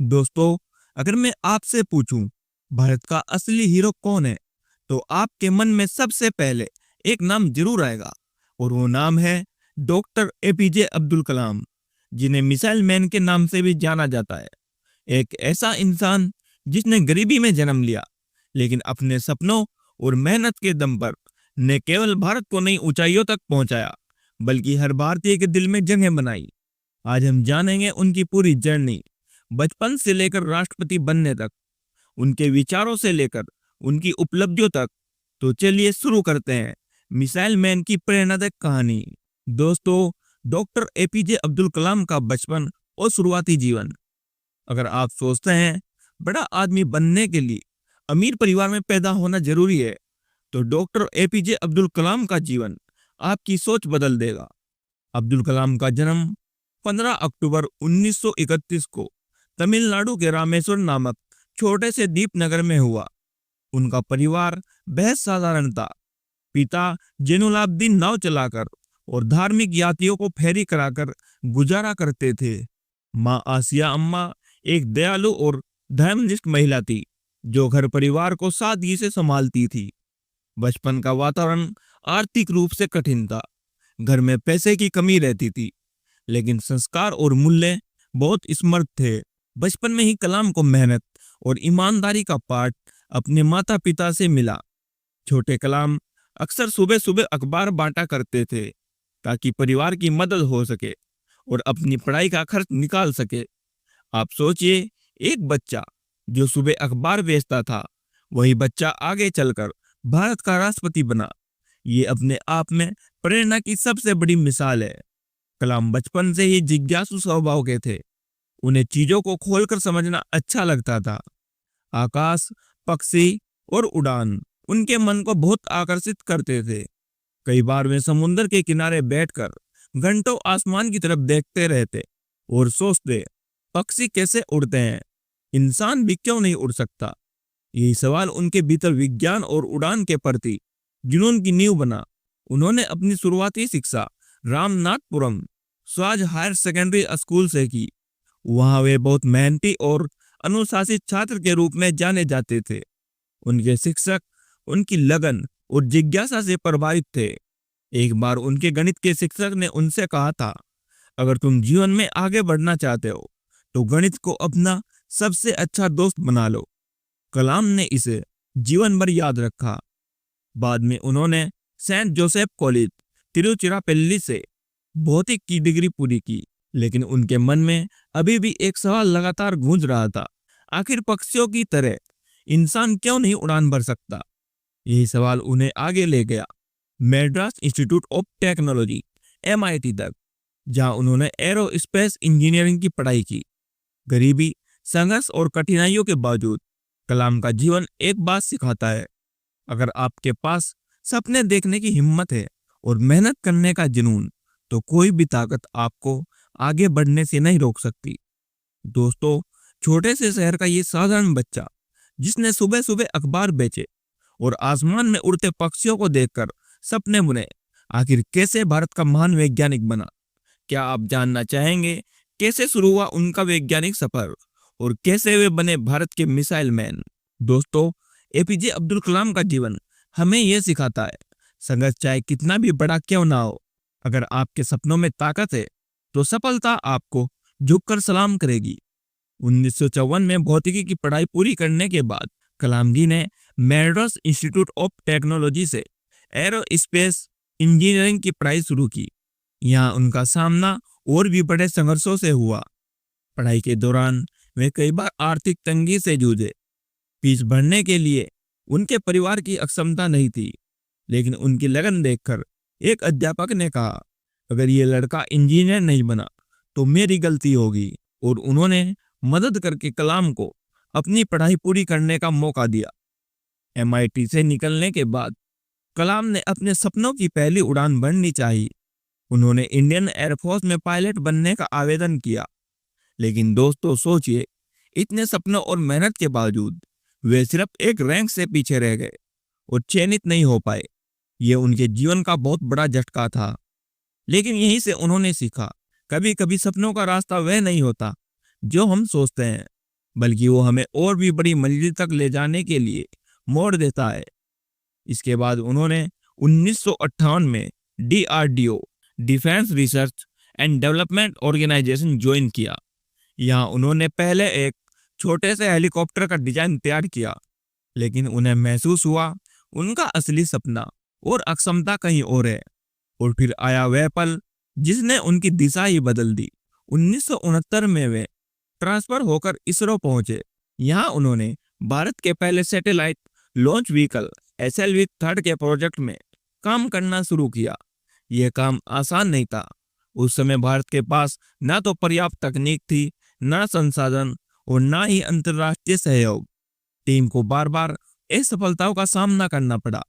दोस्तों, अगर मैं आपसे पूछूं भारत का असली हीरो कौन है, तो आपके मन में सबसे पहले एक नाम जरूर आएगा और वो नाम है डॉक्टर एपीजे अब्दुल कलाम, जिन्हें मिसाइल मैन के नाम से भी जाना जाता है। एक ऐसा इंसान जिसने गरीबी में जन्म लिया, लेकिन अपने सपनों और मेहनत के दम पर न केवल भारत को नई ऊंचाइयों तक पहुंचाया, बल्कि हर भारतीय के दिल में जगह बनाई। आज हम जानेंगे उनकी पूरी जर्नी, बचपन से लेकर राष्ट्रपति बनने तक, उनके विचारों से लेकर उनकी उपलब्धियों तक। तो चलिए शुरू करते हैं मिसाइल मैन की प्रेरणादायक कहानी। दोस्तों, डॉक्टर एपीजे अब्दुल कलाम का बचपन और शुरुआती जीवन। अगर आप सोचते हैं बड़ा आदमी बनने के लिए अमीर परिवार में पैदा होना जरूरी है, तो डॉक्टर एपीजे अब्दुल कलाम का जीवन आपकी सोच बदल देगा। अब्दुल कलाम का जन्म 15 अक्टूबर 1931 को तमिलनाडु के रामेश्वर नामक छोटे से द्वीप नगर में हुआ। उनका परिवार बेहद साधारण था। पिता जैनुलाब्दीन नाव चलाकर और धार्मिक यात्रियों को फेरी कराकर गुजारा करते थे। माँ आसिया अम्मा एक दयालु और धर्मनिष्ठ महिला थी, जो घर परिवार को सादगी से संभालती थी। बचपन का वातावरण आर्थिक रूप से कठिन था। घर में पैसे की कमी रहती थी, लेकिन संस्कार और मूल्य बहुत स्मृत थे। बचपन में ही कलाम को मेहनत और ईमानदारी का पाठ अपने माता पिता से मिला। छोटे कलाम अक्सर सुबह सुबह अखबार बांटा करते थे, ताकि परिवार की मदद हो सके और अपनी पढ़ाई का खर्च निकाल सके। आप सोचिए, एक बच्चा जो सुबह अखबार बेचता था, वही बच्चा आगे चलकर भारत का राष्ट्रपति बना। ये अपने आप में प्रेरणा की सबसे बड़ी मिसाल है। कलाम बचपन से ही जिज्ञासु स्वभाव के थे। उन्हें चीजों को खोलकर समझना अच्छा लगता था। आकाश, पक्षी और उड़ान उनके मन को बहुत आकर्षित करते थे। कई बार वे समुद्र के किनारे बैठकर घंटों आसमान की तरफ देखते रहते और सोचते, पक्षी कैसे उड़ते हैं, इंसान भी क्यों नहीं उड़ सकता। यही सवाल उनके भीतर विज्ञान और उड़ान के प्रति जुनून की नींव बना। उन्होंने अपनी शुरुआती शिक्षा Ramanathapuram Swaraj higher secondary school से की। वहां वे बहुत मेहनती और अनुशासित छात्र के रूप में जाने जाते थे। उनके शिक्षक उनकी लगन और जिज्ञासा से प्रभावित थे। एक बार उनके गणित के शिक्षक ने उनसे कहा था, अगर तुम जीवन में आगे बढ़ना चाहते हो, तो गणित को अपना सबसे अच्छा दोस्त बना लो। कलाम ने इसे जीवन भर याद रखा। बाद में उन्होंने सेंट जोसेफ कॉलेज, तिरुचिरापल्ली से भौतिक की डिग्री पूरी की, लेकिन उनके मन में अभी भी एक सवाल लगातार गूंज रहा था, आखिर पक्षियों की तरह इंसान क्यों नहीं उड़ान भर सकता। यही सवाल उन्हें आगे ले गया Madras institute of technology MIT तक, जहां उन्होंने एरोस्पेस इंजीनियरिंग की पढ़ाई की। गरीबी, संघर्ष और कठिनाइयों के बावजूद कलाम का जीवन एक बात सिखाता है, अगर आपके पास सपने देखने की हिम्मत है और मेहनत करने का जुनून, तो कोई भी ताकत आपको आगे बढ़ने से नहीं रोक सकती। दोस्तों, छोटे से शहर का ये साधारण बच्चा, जिसने सुबह सुबह अखबार बेचे और आसमान में उड़ते पक्षियों को देखकर सपने बुने, आखिर कैसे भारत का महान वैज्ञानिक बना। क्या आप जानना चाहेंगे कैसे शुरू हुआ उनका वैज्ञानिक सफर और कैसे वे बने भारत के मिसाइल मैन। दोस्तों, एपीजे अब्दुल कलाम का जीवन हमें यह सिखाता है, संघर्ष चाहे कितना भी बड़ा क्यों ना हो, अगर आपके सपनों में ताकत है, तो सफलता आपको झुककर सलाम करेगी। 1954 में भौतिकी की पढ़ाई पूरी करने के बाद कलाम जी ने मैड्रास इंस्टीट्यूट ऑफ टेक्नोलॉजी से एरोस्पेस इंजीनियरिंग की पढ़ाई शुरू की। यहाँ उनका सामना और भी बड़े संघर्षों से हुआ। पढ़ाई के दौरान वे कई बार आर्थिक तंगी से जूझे। फीस भरने के लिए उनके परिवार की अक्षमता नहीं थी, लेकिन उनकी लगन देखकर एक अध्यापक ने कहा, अगर ये लड़का इंजीनियर नहीं बना तो मेरी गलती होगी, और उन्होंने मदद करके कलाम को अपनी पढ़ाई पूरी करने का मौका दिया। MIT से निकलने के बाद कलाम ने अपने सपनों की पहली उड़ान भरनी चाहिए। उन्होंने इंडियन एयरफोर्स में पायलट बनने का आवेदन किया, लेकिन दोस्तों सोचिए, इतने सपनों और मेहनत के बावजूद वे सिर्फ एक रैंक से पीछे रह गए और चयनित नहीं हो पाए। यह उनके जीवन का बहुत बड़ा झटका था, लेकिन यहीं से उन्होंने सीखा, कभी कभी सपनों का रास्ता वह नहीं होता जो हम सोचते हैं, बल्कि वो हमें और भी बड़ी मंजिल तक ले जाने के लिए मोड़ देता है। इसके बाद उन्होंने 1958 में DRDO, defence research and development organisation join किया। यहाँ उन्होंने पहले एक छोटे से हेलीकॉप्टर का डिजाइन तैयार किया, लेकिन उन्हें महसूस हुआ उनका असली सपना और अक्षमता कहीं और है। और फिर आया वह पल जिसने उनकी दिशा ही बदल दी। 1969 में वे ट्रांसफर होकर इसरो पहुंचे। यहाँ उन्होंने भारत के पहले सैटेलाइट लॉन्च व्हीकल SLV-3 के प्रोजेक्ट में काम करना शुरू किया। यह काम आसान नहीं था। उस समय भारत के पास ना तो पर्याप्त तकनीक थी, ना संसाधन और ना ही अंतर्राष्ट्रीय सहयोग। टीम को बार बार असफलताओं का सामना करना पड़ा।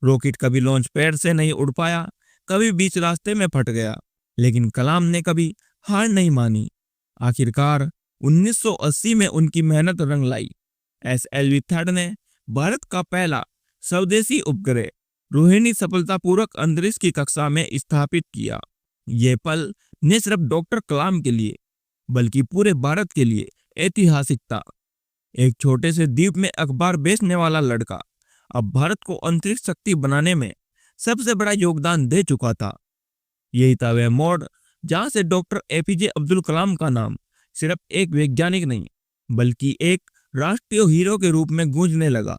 रॉकेट कभी लॉन्च पैड से नहीं उड़ पाया, कभी बीच रास्ते में फट गया, लेकिन कलाम ने कभी हार नहीं मानी। आखिरकार 1980 में उनकी मेहनत रंग लाई। SLV-3 ने भारत का पहला स्वदेशी उपग्रह रोहिणी सफलतापूर्वक अंतरिक्ष की कक्षा में स्थापित किया। यह पल न सिर्फ डॉक्टर कलाम के लिए बल्कि पूरे भारत के लिए ऐतिहासिक था। एक छोटे से द्वीप में अखबार बेचने वाला लड़का अब भारत को अंतरिक्ष शक्ति बनाने में सबसे बड़ा योगदान दे चुका था। यही था वह मोड़ जहां से डॉक्टर APJ अब्दुल कलाम का नाम सिर्फ एक वैज्ञानिक नहीं बल्कि एक राष्ट्रीय हीरो के रूप में गूंजने लगा।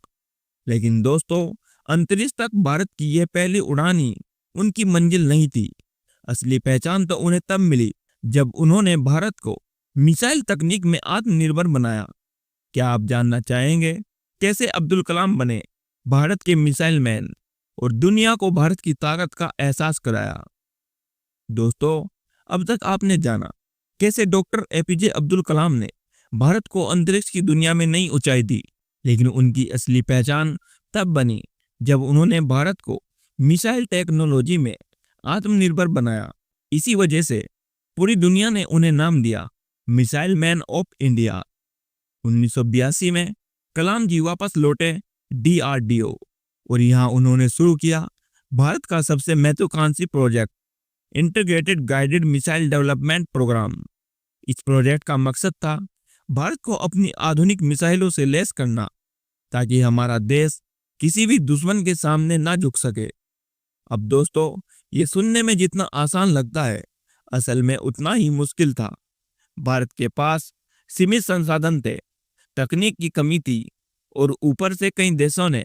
लेकिन दोस्तों, अंतरिक्ष तक भारत की यह पहली उड़ान ही उनकी मंजिल नहीं थी। असली पहचान तो उन्हें तब मिली जब उन्होंने भारत को मिसाइल तकनीक में आत्मनिर्भर बनाया। क्या आप जानना चाहेंगे कैसे अब्दुल कलाम बने भारत के मिसाइल मैन और दुनिया को भारत की ताकत का एहसास कराया? दोस्तों, अब तक आपने जाना कैसे डॉक्टर APJ अब्दुल कलाम ने भारत को अंतरिक्ष की दुनिया में नई ऊंचाई दी। लेकिन उनकी असली पहचान तब बनी जब उन्होंने भारत को मिसाइल टेक्नोलॉजी में आत्मनिर्भर बनाया। इसी वजह से पूरी दुनिया ने उन्हें नाम दिया मिसाइल मैन ऑफ इंडिया। 1982 में कलाम जी वापस लौटे DRDO और यहाँ उन्होंने शुरू किया भारत का सबसे महत्वाकांक्षी project, integrated guided missile development programme. इस प्रोजेक्ट का मकसद था भारत को अपनी आधुनिक मिसाइलों से लैस करना ताकि हमारा देश किसी भी दुश्मन के सामने ना झुक सके। अब दोस्तों, ये सुनने में जितना आसान लगता है, असल में उतना ही मुश्किल था। भारत के पास सीमित संसाधन थे, तकनीक की कमी थी और ऊपर से कई देशों ने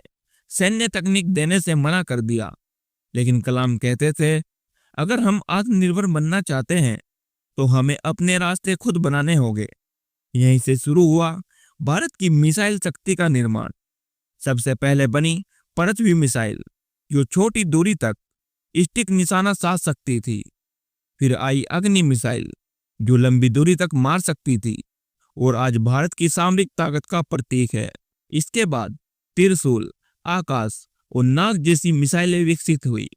सैन्य तकनीक देने से मना कर दिया। लेकिन कलाम कहते थे, अगर हम आत्मनिर्भर बनना चाहते हैं तो हमें अपने रास्ते खुद बनाने होंगे। यहीं से शुरू हुआ भारत की मिसाइल शक्ति का निर्माण। सबसे पहले बनी पृथ्वी मिसाइल, जो छोटी दूरी तक स्टिक निशाना साध सकती थी। फिर आई अग्नि मिसाइल, जो लंबी दूरी तक मार सकती थी और आज भारत की सामरिक ताकत का प्रतीक है। इसके बाद त्रिशूल, आकाश और नाग जैसी मिसाइलें विकसित हुई।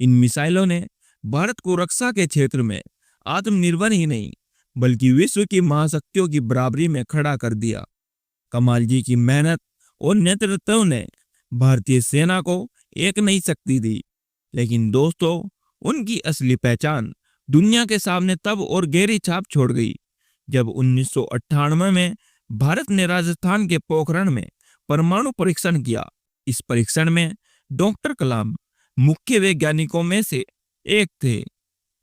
इन मिसाइलों ने भारत को रक्षा के क्षेत्र में आत्मनिर्भर ही नहीं बल्कि विश्व की महाशक्तियों की बराबरी में खड़ा कर दिया। कमाल जी की मेहनत और नेतृत्व ने भारतीय सेना को एक नई शक्ति दी। लेकिन दोस्तों, उनकी असली पहचान दुनिया के सामने तब और गहरी छाप छोड़ गई जब 1998 में भारत ने राजस्थान के पोखरण में परमाणु परीक्षण किया। इस परीक्षण में डॉक्टर कलाम मुख्य वैज्ञानिकों में से एक थे।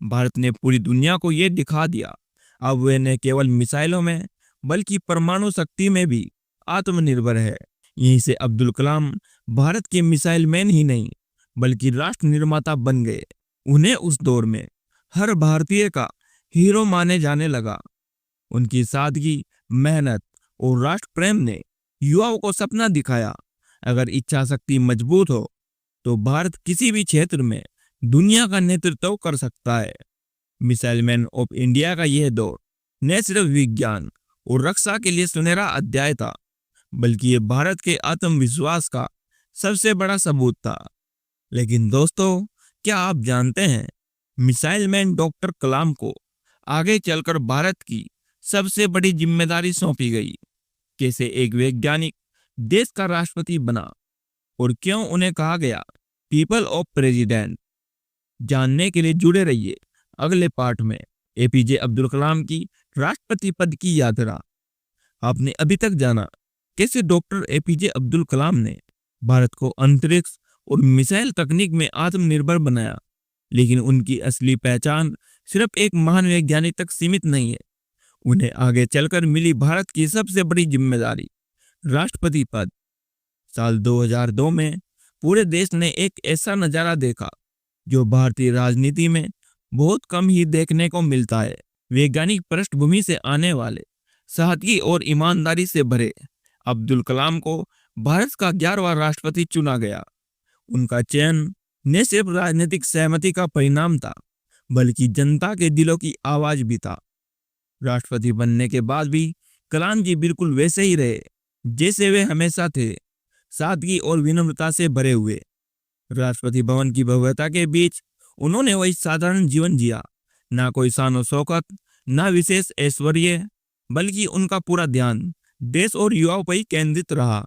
भारत ने पूरी दुनिया को यह दिखा दिया अब वे न केवल मिसाइलों में बल्कि परमाणु शक्ति में भी आत्मनिर्भर है। यहीं से अब्दुल कलाम भारत के मिसाइल मैन ही नहीं बल्कि राष्ट्र निर्माता बन गए। उन्हें उस दौर में हर भारतीय का हीरो माने जाने लगा। उनकी सादगी, मेहनत और राष्ट्र प्रेम ने युवाओं को सपना दिखाया, अगर इच्छा शक्ति मजबूत हो तो भारत किसी भी क्षेत्र में दुनिया का नेतृत्व कर सकता है। मिसाइल मैन ऑफ इंडिया का यह दौर न सिर्फ विज्ञान और रक्षा के लिए सुनहरा अध्याय था बल्कि ये भारत के आत्मविश्वास का सबसे बड़ा सबूत था। लेकिन दोस्तों, क्या आप जानते हैं मिसाइल मैन डॉक्टर कलाम को आगे चलकर भारत की सबसे बड़ी जिम्मेदारी सौंपी गई? कैसे एक वैज्ञानिक देश का राष्ट्रपति बना और क्यों उन्हें कहा गया पीपल ऑफ प्रेसिडेंट? जानने के लिए जुड़े रहिए अगले पार्ट में APJ अब्दुल कलाम की राष्ट्रपति पद की यात्रा। आपने अभी तक जाना कैसे डॉक्टर एपीजे अब्दुल कलाम ने भारत को अंतरिक्ष और मिसाइल तकनीक में आत्मनिर्भर बनाया, लेकिन उनकी असली पहचान सिर्फ एक महान वैज्ञानिक तक सीमित नहीं है। उन्हें आगे चलकर मिली भारत की सबसे बड़ी जिम्मेदारी, राष्ट्रपति पद। साल 2002 में पूरे देश ने एक ऐसा नजारा देखा जो भारतीय राजनीति में बहुत कम ही देखने को मिलता है। वैज्ञानिक पृष्ठभूमि से आने वाले, सादगी और ईमानदारी से भरे अब्दुल कलाम को भारत का 11वां राष्ट्रपति चुना गया। उनका चयन न सिर्फ राजनीतिक सहमति का परिणाम था, बल्कि जनता के दिलों की आवाज भी था। राष्ट्रपति बनने के बाद भी कलाम जी बिल्कुल वैसे ही रहे जैसे वे हमेशा थे, सादगी और विनम्रता से भरे हुए। राष्ट्रपति भवन की भव्यता के बीच उन्होंने वही साधारण जीवन जिया, ना कोई शान शौकत, ना विशेष ऐश्वर्य, बल्कि उनका पूरा ध्यान देश और युवाओं पर ही केंद्रित रहा।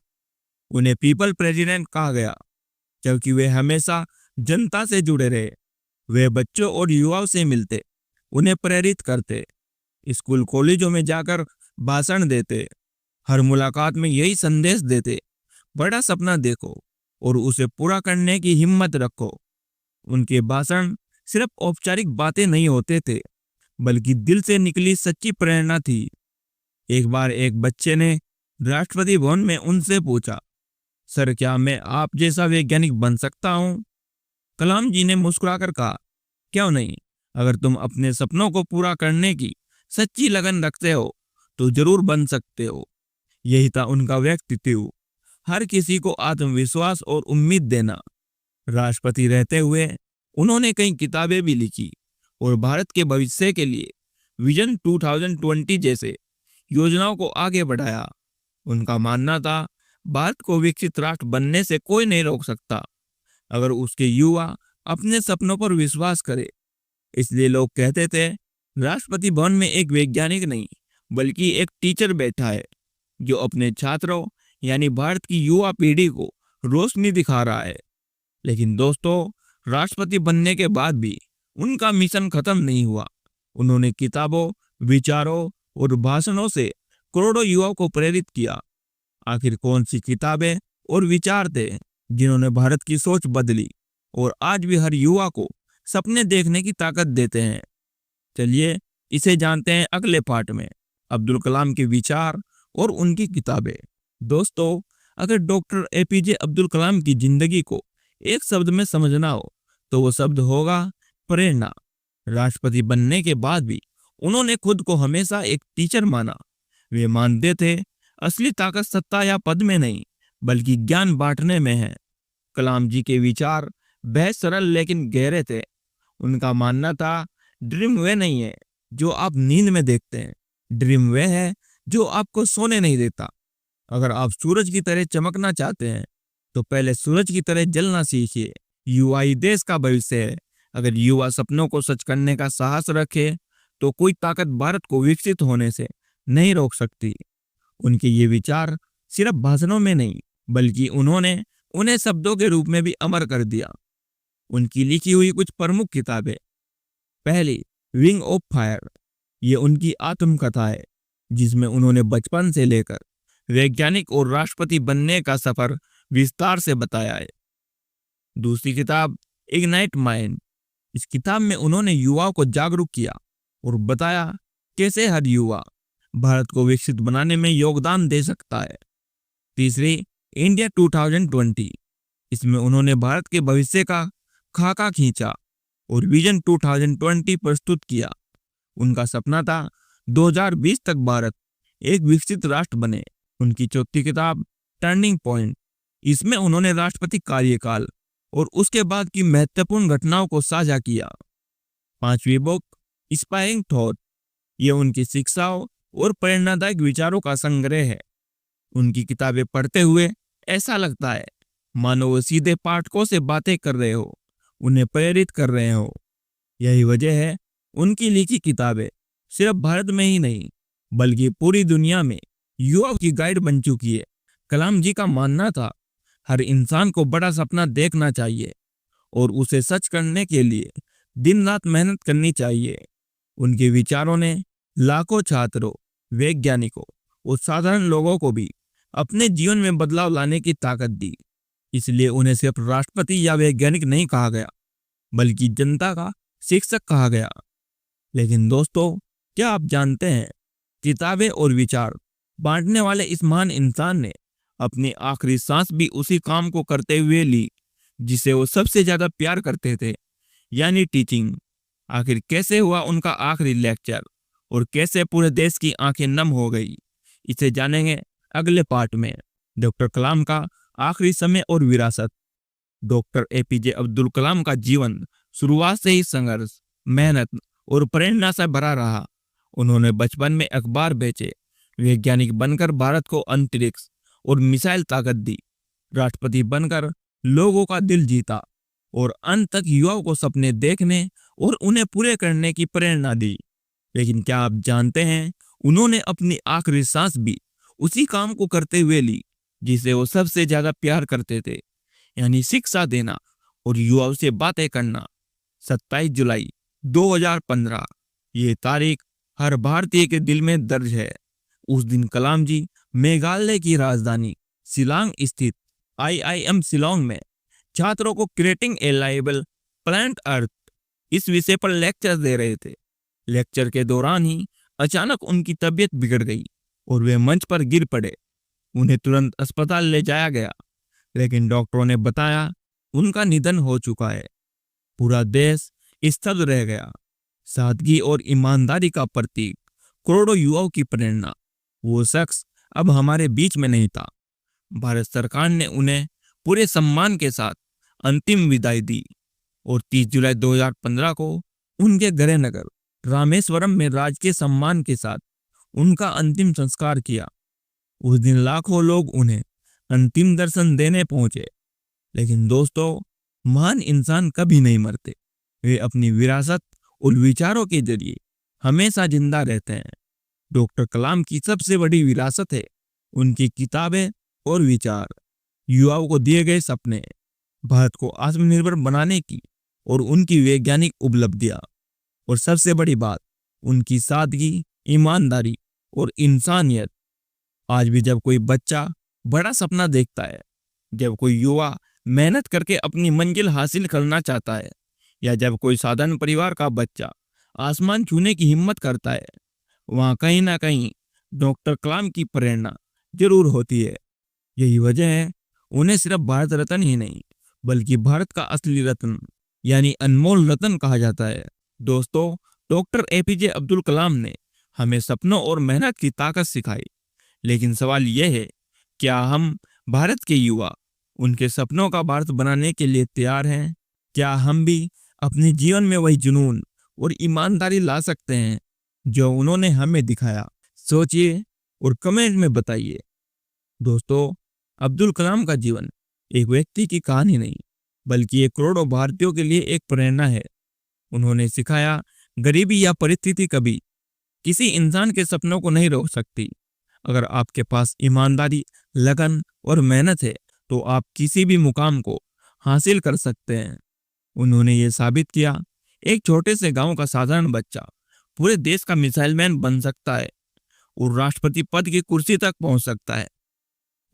उन्हें पीपल प्रेसिडेंट कहा गया क्योंकि वे हमेशा जनता से जुड़े रहे। वे बच्चों और युवाओं से मिलते, उन्हें प्रेरित करते, स्कूल कॉलेजों में जाकर भाषण देते, हर मुलाकात में यही संदेश देते, बड़ा सपना देखो और उसे पूरा करने की हिम्मत रखो। उनके भाषण सिर्फ औपचारिक बातें नहीं होते थे, बल्कि दिल से निकली सच्ची प्रेरणा थी। एक बार एक बच्चे ने राष्ट्रपति भवन में उनसे पूछा, सर क्या मैं आप जैसा वैज्ञानिक बन सकता हूँ? कलाम जी ने मुस्कुराकर कहा, क्यों नहीं, अगर तुम अपने सपनों को पूरा करने की सच्ची लगन रखते हो तो जरूर बन सकते हो। यही था उनका व्यक्तित्व, हर किसी को आत्मविश्वास और उम्मीद देना। राष्ट्रपति रहते हुए उन्होंने कई किताबें भी लिखी और भारत के भविष्य के लिए विजन 2020 जैसे योजनाओं को आगे बढ़ाया। उनका मानना था, भारत को विकसित राष्ट्र बनने से कोई नहीं रोक सकता अगर उसके युवा अपने सपनों पर विश्वास करे। इसलिए लोग कहते थे, राष्ट्रपति भवन में एक वैज्ञानिक नहीं बल्कि एक टीचर बैठा है जो अपने छात्रों यानी भारत की युवा पीढ़ी को रोशनी दिखा रहा है। लेकिन दोस्तों, राष्ट्रपति बनने के बाद भी उनका मिशन खत्म नहीं हुआ। उन्होंने किताबों, विचारों और भाषणों से करोड़ों युवाओं को प्रेरित किया। आखिर कौन सी किताबें और विचार थे जिन्होंने भारत की सोच बदली और आज भी हर युवा को सपने देखने की ताकत देते हैं? चलिए इसे जानते हैं अगले पार्ट में, अब्दुल कलाम के विचार और उनकी किताबें। दोस्तों, अगर डॉक्टर एपीजे अब्दुल कलाम की जिंदगी को एक शब्द में समझना हो तो वो शब्द होगा प्रेरणा। राष्ट्रपति बनने के बाद भी उन्होंने खुद को हमेशा एक टीचर माना। वे मानते थे, असली ताकत सत्ता या पद में नहीं बल्कि ज्ञान बांटने में है। कलाम जी के विचार बेहद सरल लेकिन गहरे थे। उनका मानना था, ड्रीम वे नहीं है जो आप नींद में देखते हैं, ड्रीम वे है जो आपको सोने नहीं देता। अगर आप सूरज की तरह चमकना चाहते हैं तो पहले सूरज की तरह जलना सीखिए। युवा ही देश का भविष्य है। अगर युवा सपनों को सच करने का साहस रखे तो कोई ताकत भारत को विकसित होने से नहीं रोक सकती। उनके ये विचार सिर्फ भाषणों में नहीं बल्कि उन्होंने उन्हें शब्दों के रूप में भी अमर कर दिया। उनकी लिखी हुई कुछ प्रमुख किताबें। पहली, विंग ऑफ फायर, ये उनकी आत्मकथा है जिसमें उन्होंने बचपन से लेकर वैज्ञानिक और राष्ट्रपति बनने का सफर विस्तार से बताया है। दूसरी किताब, इग्नाइट माइंड, इस किताब में उन्होंने युवाओं को जागरूक किया और बताया कैसे हर युवा भारत को विकसित बनाने में योगदान दे सकता है। तीसरी, इंडिया 2020, इसमें उन्होंने भारत के भविष्य का खाका खींचा और विजन 2020 प्रस्तुत किया। उनका सपना था 2020 तक भारत एक विकसित राष्ट्र बने। उनकी चौथी किताब, टर्निंग पॉइंट, इसमें उन्होंने राष्ट्रपति कार्यकाल और उसके बाद की महत्वपूर्ण घटनाओं को साझा किया। पांचवी बुक, इंस्पायरिंग थॉट, ये उनकी शिक्षाओं और प्रेरणादायक विचारों का संग्रह है। उनकी किताबें पढ़ते हुए ऐसा लगता है मानो वो सीधे पाठकों से बातें कर रहे हो, उन्हें प्रेरित कर रहे हो। यही वजह है उनकी लिखी किताबें सिर्फ भारत में ही नहीं बल्कि पूरी दुनिया में युवाओं की गाइड बन चुकी है। कलाम जी का मानना था, हर इंसान को बड़ा सपना देखना चाहिए और उसे सच करने के लिए दिन रात मेहनत करनी चाहिए। उनके विचारों ने लाखों छात्रों, वैज्ञानिकों और साधारण लोगों को भी अपने जीवन में बदलाव लाने की ताकत दी। इसलिए उन्हें सिर्फ राष्ट्रपति या वैज्ञानिक नहीं कहा गया, बल्कि जनता का शिक्षक कहा गया। लेकिन दोस्तों, क्या आप जानते हैं, किताबें और विचार बांटने वाले इस महान इंसान ने अपनी आखिरी सांस भी उसी काम को करते हुए ली जिसे वो सबसे ज्यादा प्यार करते थे, यानी टीचिंग। आखिर कैसे हुआ उनका आखिरी लेक्चर और कैसे पूरे देश की आंखें नम हो गई, इसे जानेंगे अगले पार्ट में। डॉक्टर कलाम का आखिरी समय और विरासत। डॉक्टर एपीजे अब्दुल कलाम का जीवन शुरुआत से ही संघर्ष, मेहनत और प्रेरणा से भरा रहा। उन्होंने बचपन में अखबार बेचे, वैज्ञानिक बनकर भारत को अंतरिक्ष और मिसाइल ताकत दी, राष्ट्रपति बनकर लोगों का दिल जीता और अंत तक युवाओं को सपने देखने और उन्हें पूरे करने की प्रेरणा दी। लेकिन क्या आप जानते हैं, उन्होंने अपनी आखिरी सांस भी उसी काम को करते हुए ली जिसे वो सबसे ज्यादा प्यार करते थे, यानी शिक्षा देना और युवाओं से बातें करना। 27 जुलाई 2015 ये तारीख हर भारतीय के दिल में दर्ज है। उस दिन कलाम जी मेघालय की राजधानी शिलांग स्थित IIM शिलांग में छात्रों को क्रिएटिंग ए लाइबल प्लांट अर्थ इस विषय पर लेक्चर दे रहे थे। लेक्चर के दौरान ही अचानक उनकी तबीयत बिगड़ गई और वे मंच पर गिर पड़े। उन्हें तुरंत अस्पताल ले जाया गया, लेकिन डॉक्टरों ने बताया उनका निधन हो चुका है। पूरा देश स्तब्ध रह गया। सादगी और ईमानदारी का प्रतीक, करोड़ों युवाओं की प्रेरणा, वो शख्स अब हमारे बीच में नहीं था। भारत सरकार ने उन्हें पूरे सम्मान के साथ अंतिम विदाई दी और 30 जुलाई 2015 को उनके गृह नगर रामेश्वरम में राजकीय सम्मान के साथ उनका अंतिम संस्कार किया। उस दिन लाखों लोग उन्हें अंतिम दर्शन देने पहुंचे। लेकिन दोस्तों, महान इंसान कभी नहीं मरते। वे अपनी विरासत और विचारों के जरिए हमेशा जिंदा रहते हैं। डॉक्टर कलाम की सबसे बड़ी विरासत है उनकी किताबें और विचार, युवाओं को दिए गए सपने, भारत को आत्मनिर्भर बनाने की और उनकी वैज्ञानिक उपलब्धियां, और सबसे बड़ी बात उनकी सादगी, ईमानदारी और इंसानियत। आज भी जब कोई बच्चा बड़ा सपना देखता है, जब कोई युवा मेहनत करके अपनी मंजिल हासिल करना चाहता है, या जब कोई साधारण परिवार का बच्चा आसमान छूने की हिम्मत करता है, वहां कहीं ना कहीं डॉक्टर कलाम की प्रेरणा जरूर होती है। यही वजह है उन्हें सिर्फ भारत रत्न ही नहीं, बल्कि भारत का असली रत्न यानी अनमोल रत्न कहा जाता है। दोस्तों, डॉक्टर एपीजे अब्दुल कलाम ने हमें सपनों और मेहनत की ताकत सिखाई। लेकिन सवाल यह है, क्या हम भारत के युवा उनके सपनों का भारत बनाने के लिए तैयार हैं? क्या हम भी अपने जीवन में वही जुनून और ईमानदारी ला सकते हैं जो उन्होंने हमें दिखाया? सोचिए और कमेंट में बताइए। दोस्तों, अब्दुल कलाम का जीवन एक व्यक्ति की कहानी नहीं, बल्कि एक करोड़ों भारतीयों के लिए एक प्रेरणा है। उन्होंने सिखाया, गरीबी या परिस्थिति कभी किसी इंसान के सपनों को नहीं रोक सकती। अगर आपके पास ईमानदारी, लगन और मेहनत है, तो आप किसी भी मुकाम को हासिल कर सकते हैं। उन्होंने ये साबित किया, एक छोटे से गांव का साधारण बच्चा पूरे देश का मिसाइल मैन बन सकता है और राष्ट्रपति पद की कुर्सी तक पहुंच सकता है।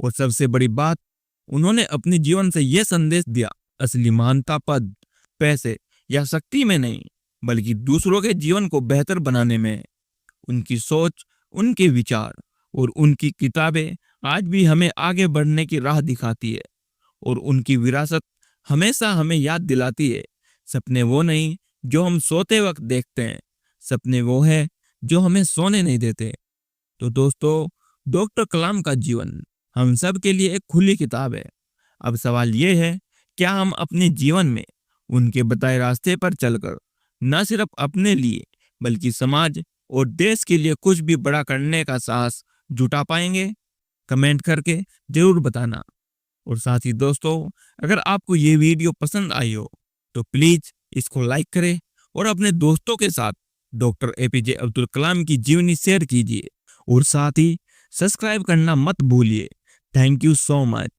और सबसे बड़ी बात, उन्होंने अपने जीवन से यह संदेश दिया, असली महानता पद, पैसे या शक्ति में नहीं, बल्कि दूसरों के जीवन को बेहतर बनाने में है। उनकी सोच, उनके विचार और उनकी किताबें आज भी हमें आगे बढ़ने की राह दिखाती है। और उनकी विरासत हमेशा हमें याद दिलाती है, सपने वो नहीं जो हम सोते वक्त देखते हैं, सपने वो है जो हमें सोने नहीं देते। तो दोस्तों, डॉक्टर कलाम का जीवन हम सब के लिए एक खुली किताब है। अब सवाल ये है, क्या हम अपने जीवन में उनके बताए रास्ते पर चलकर न सिर्फ अपने लिए, बल्कि समाज और देश के लिए कुछ भी बड़ा करने का साहस जुटा पाएंगे? कमेंट करके जरूर बताना। और साथ ही दोस्तों, अगर आपको ये वीडियो पसंद आई हो तो प्लीज इसको लाइक करें और अपने दोस्तों के साथ डॉक्टर एपीजे अब्दुल कलाम की जीवनी शेयर कीजिए और साथ ही सब्सक्राइब करना मत भूलिए। Thank you so much.